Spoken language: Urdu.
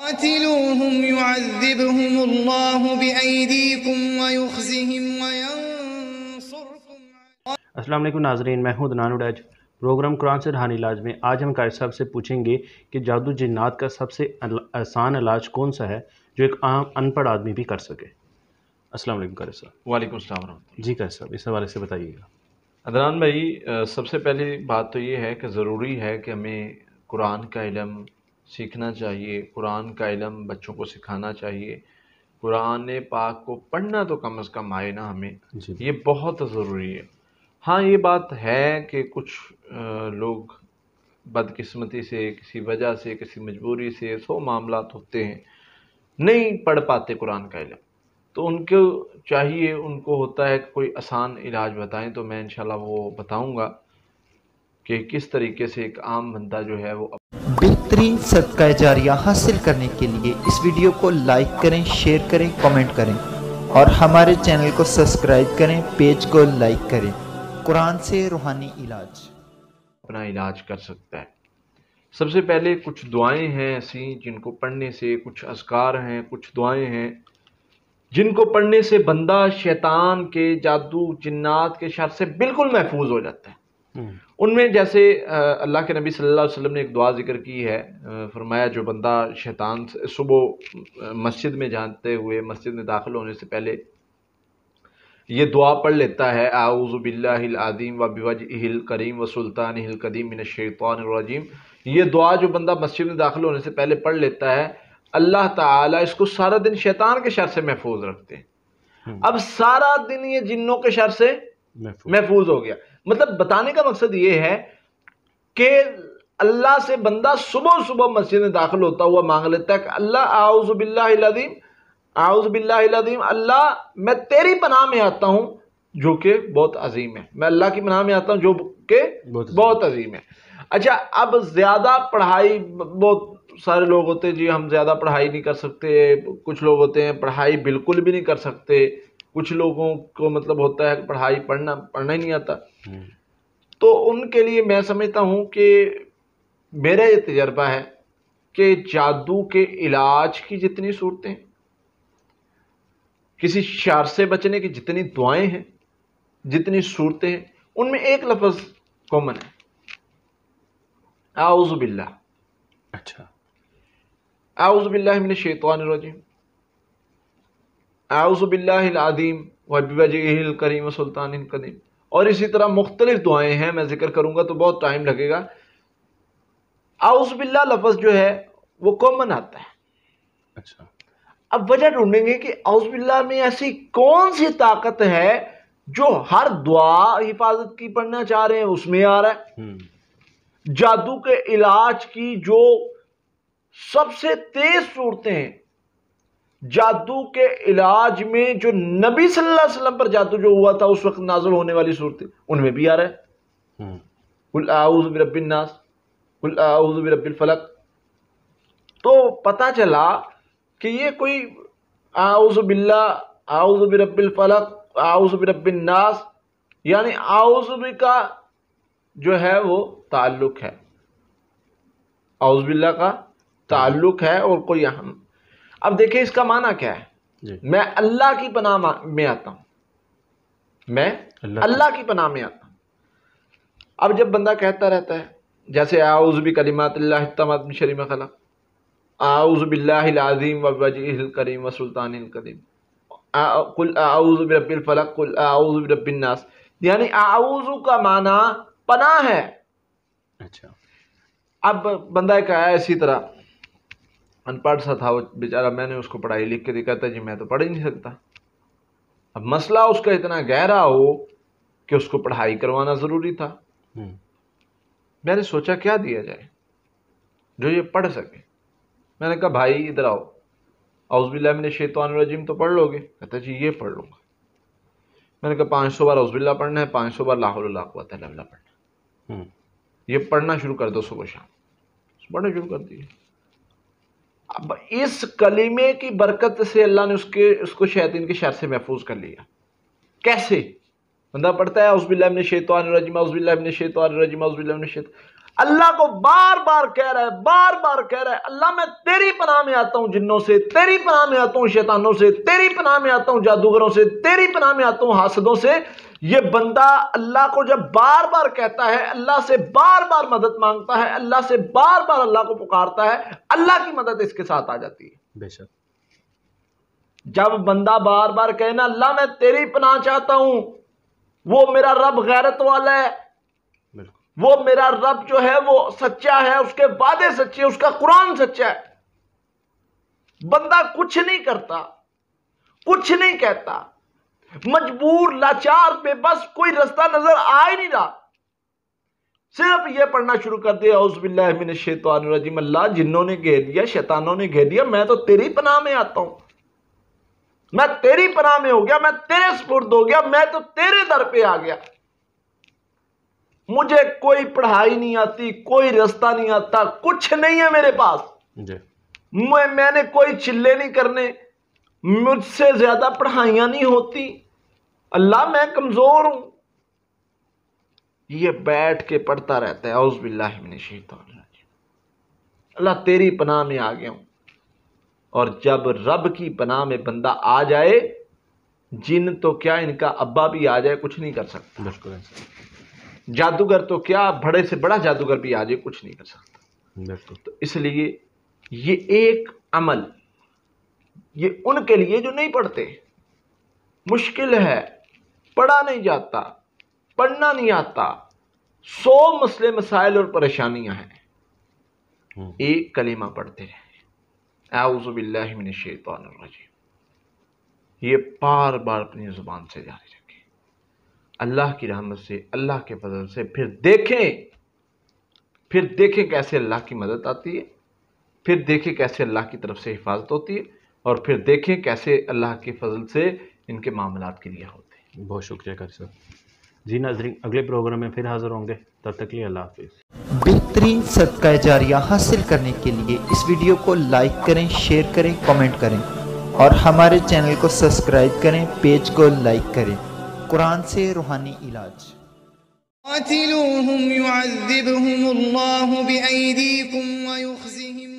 قاتلوهم يعذبهم الله بأيديكم ويخزهم وينصركم. السلام علیکم ناظرین، میں ہوں دنان اڈیج۔ پروگرام قرآن سے روحانی علاج میں آج ہم قاری صاحب سے پوچھیں گے کہ جادو جنات کا سب سے آسان علاج کون سا ہے جو ایک عام ان پڑھ آدمی بھی کر سکے۔ السلام علیکم قاری صاحب۔ وعلیکم السلام ورحمۃ اللہ۔ جی قاری صاحب، اس حوالے سے بتائیے گا۔ عدنان بھائی، سب سے پہلی بات تو یہ ہے کہ ضروری ہے کہ ہمیں قرآن کا علم سیکھنا چاہیے، قرآن کا علم بچوں کو سکھانا چاہیے، قرآن پاک کو پڑھنا تو کم از کم آئے نا ہمیں، جی یہ بہت ضروری ہے۔ ہاں یہ بات ہے کہ کچھ لوگ بدقسمتی سے، کسی وجہ سے، کسی مجبوری سے 100 معاملات ہوتے ہیں نہیں پڑھ پاتے قرآن کا علم، تو ان کو چاہیے، ان کو ہوتا ہے کہ کوئی آسان علاج بتائیں، تو میں انشاءاللہ وہ بتاؤں گا کہ کس طریقے سے ایک عام بندہ جو ہے وہ بہترین صدقہ جاریہ حاصل کرنے کے لیے اس ویڈیو کو لائک کریں، شیئر کریں، کمنٹ کریں اور ہمارے چینل کو سبسکرائب کریں، پیج کو لائک کریں۔ قرآن سے روحانی علاج اپنا علاج کر سکتا ہے۔ سب سے پہلے کچھ دعائیں ہیں ایسی جن کو پڑھنے سے، کچھ اذکار ہیں، کچھ دعائیں ہیں جن کو پڑھنے سے بندہ شیطان کے، جادو جنات کے شر سے بالکل محفوظ ہو جاتا ہے۔ ان میں جیسے اللہ کے نبی صلی اللہ علیہ وسلم نے ایک دعا ذکر کی ہے، فرمایا جو بندہ شیطان سے صبح مسجد میں جاتے ہوئے، مسجد میں داخل ہونے سے پہلے یہ دعا پڑھ لیتا ہے، اعوذ باللہ العظیم و بوجہہ الکریم و سلطانہ القدیم من الشیطان الرجیم، یہ دعا جو بندہ مسجد میں داخل ہونے سے پہلے پڑھ لیتا ہے، اللہ تعالیٰ اس کو سارا دن شیطان کے شر سے محفوظ رکھتے ہیں۔ اب سارا دن یہ جنوں کے شر سے محفوظ ہو گیا۔ مطلب بتانے کا مقصد یہ ہے کہ اللہ سے بندہ صبح صبح مسجد میں داخل ہوتا ہوا مانگ لیتا ہے کہ اللہ اعوذ باللہ العظیم، اعوذ باللہ العظیم، اللہ میں تیری پناہ میں آتا ہوں جو کہ بہت عظیم ہے، میں اللہ کی پناہ میں آتا ہوں جو کہ بہت عظیم ہے۔ اچھا، اب زیادہ پڑھائی، بہت سارے لوگ ہوتے ہیں جی ہم زیادہ پڑھائی نہیں کر سکتے، کچھ لوگ ہوتے ہیں پڑھائی بالکل بھی نہیں کر سکتے، کچھ لوگوں کو مطلب ہوتا ہے کہ پڑھائی پڑھنا ہی نہیں آتا، تو ان کے لیے میں سمجھتا ہوں کہ میرا یہ تجربہ ہے کہ جادو کے علاج کی جتنی صورتیں، کسی شر سے بچنے کی جتنی دعائیں ہیں، جتنی صورتیں ہیں، ان میں ایک لفظ کامن ہے، اعوذ باللہ۔ اچھا، اعوذ باللہ من الشیطان الرجیم، اعوذ باللہ العظیم و بوجہہ الکریم و سلطانہ القدیم، اور اسی طرح مختلف دعائیں ہیں، میں ذکر کروں گا تو بہت ٹائم لگے گا۔ اعوذ باللہ لفظ جو ہے وہ کامن آتا ہے۔ اچھا، اب وجہ ڈھونڈیں گے کہ اعوذ باللہ میں ایسی کون سی طاقت ہے جو ہر دعا حفاظت کی پڑھنا چاہ رہے ہیں اس میں آ رہا ہے، جادو کے علاج کی جو سب سے تیز صورتیں ہیں، جادو کے علاج میں جو نبی صلی اللہ علیہ وسلم پر جادو جو ہوا تھا اس وقت نازل ہونے والی صورتیں، ان میں بھی آ رہا ہے، قل اعوذ برب الناس، قل اعوذ برب الفلق۔ تو پتہ چلا کہ یہ کوئی اعوذ باللہ، اعوذ برب الفلق، اعوذ برب الناس، یعنی اعوذ کا جو ہے وہ تعلق ہے، اعوذ باللہ کا تعلق ہے اور کوئی اہم۔ اب دیکھیں اس کا معنی کیا ہے، میں اللہ کی پناہ میں آتا ہوں، میں اللہ کی پناہ میں آتا ہوں۔ اب جب بندہ کہتا رہتا ہے جیسے اعوذ بکلمات اللہ التامات من شر ما خلق، اعوذ باللہ العظیم و بوجہہ الکریم و سلطانہ القدیم، قل اعوذ برب الفلق، قل اعوذ برب الناس، یعنی اعوذ کا معنی پناہ ہے۔ اچھا، اب بندہ ایک آیا اسی طرح ان پڑھ سا تھا وہ بیچارہ، میں نے اس کو پڑھائی لکھ کے دکھاتا جی میں تو پڑھ ہی نہیں سکتا۔ اب مسئلہ اس کا اتنا گہرا ہو کہ اس کو پڑھائی کروانا ضروری تھا، میں نے سوچا کیا دیا جائے جو یہ پڑھ سکے۔ میں نے کہا بھائی ادھر آؤ، اعوذ باللہ من الشیطان الرجیم تو پڑھ لو گے؟ کہتا جی یہ پڑھ لوں گا۔ میں نے کہا 500 بار اعوذ باللہ پڑھنا ہے، 500 بار لا حول ولا قوت الا باللہ پڑھنا ہے، یہ پڑھنا شروع کر دو صبح شام، پڑھنا شروع کر دیے۔ اب اس کلمے کی برکت سے اللہ نے اس کو شیاطین کے شر سے محفوظ کر لیا۔ کیسے؟ بندہ پڑھتا ہے اعوذ باللہ من الشیطان الرجیم اعوذ باللہ من الشیطان الرجیم اعوذ باللہ من الشیطان، اللہ کو بار بار کہہ رہا ہے، بار بار کہہ رہا ہے اللہ میں تیری پناہ میں آتا ہوں جنوں سے، تیری پناہ میں آتا ہوں شیطانوں سے، تیری پناہ میں آتا ہوں جادوگروں سے، تیری پناہ میں آتا ہوں حاسدوں سے۔ یہ بندہ اللہ کو جب بار بار کہتا ہے، اللہ سے بار بار مدد مانگتا ہے، اللہ سے بار بار اللہ کو پکارتا ہے، اللہ کی مدد اس کے ساتھ آ جاتی ہے۔ بے شک جب بندہ بار بار کہے نا اللہ میں تیری پناہ چاہتا ہوں، وہ میرا رب غیرت والا ہے، بالکل وہ میرا رب جو ہے وہ سچا ہے، اس کے وعدے سچے، اس کا قرآن سچا ہے۔ بندہ کچھ نہیں کرتا، کچھ نہیں کہتا، مجبور، لاچار، بے بس، کوئی رستہ نظر آ ہی نہیں رہا، صرف یہ پڑھنا شروع کر دیا اعوذ باللہ من الشیطان الرجیم، اللہ جنوں نے گھیر دیا، شیطانوں نے گھیر دیا، میں تو تیری پناہ میں آتا ہوں، میں تیری پناہ میں ہو گیا، میں تیرے سپرد ہو گیا، میں تو تیرے در پہ آ گیا۔ مجھے کوئی پڑھائی نہیں آتی، کوئی رستہ نہیں آتا، کچھ نہیں ہے میرے پاس، جی میں نے کوئی چلے نہیں کرنے، مجھ سے زیادہ پڑھائیاں نہیں ہوتی، اللہ میں کمزور ہوں۔ یہ بیٹھ کے پڑھتا رہتا ہے اعوذ باللہ من الشیطان الرجیم، اللہ تیری پناہ میں آ گیا ہوں۔ اور جب رب کی پناہ میں بندہ آ جائے، جن تو کیا ان کا ابا بھی آ جائے کچھ نہیں کر سکتا، بالکل جادوگر تو کیا بڑے سے بڑا جادوگر بھی آ جائے کچھ نہیں کر سکتا۔ بالکل تو اس لیے یہ ایک عمل، یہ ان کے لیے جو نہیں پڑھتے، مشکل ہے، پڑھا نہیں جاتا، پڑھنا نہیں آتا، 100 مسئلے مسائل اور پریشانیاں ہیں، ایک کلمہ پڑھتے رہے اعوذ باللہ من الشیطان الرجیم، یہ بار بار اپنی زبان سے جاری رکھیں، اللہ کی رحمت سے، اللہ کے فضل سے، پھر دیکھیں کیسے اللہ کی مدد آتی ہے، پھر دیکھیں کیسے اللہ کی طرف سے حفاظت ہوتی ہے، اور پھر دیکھیں کیسے اللہ کے فضل سے ان کے معاملات کلیئر ہوتے ہیں۔ بہت شکریہ قاری صاحب۔ جی ناظرین، اگلے پروگرام میں پھر حاضر ہوں گے، تب تک کے لیے اللہ حافظ۔ بہترین صدقہ جاریہ حاصل کرنے کے لیے اس ویڈیو کو لائک کریں، شیئر کریں، کمنٹ کریں اور ہمارے چینل کو سبسکرائب کریں، پیج کو لائک کریں۔ قرآن سے روحانی علاج۔ قاتلوهم يعذبهم الله بأيديكم ويخزهم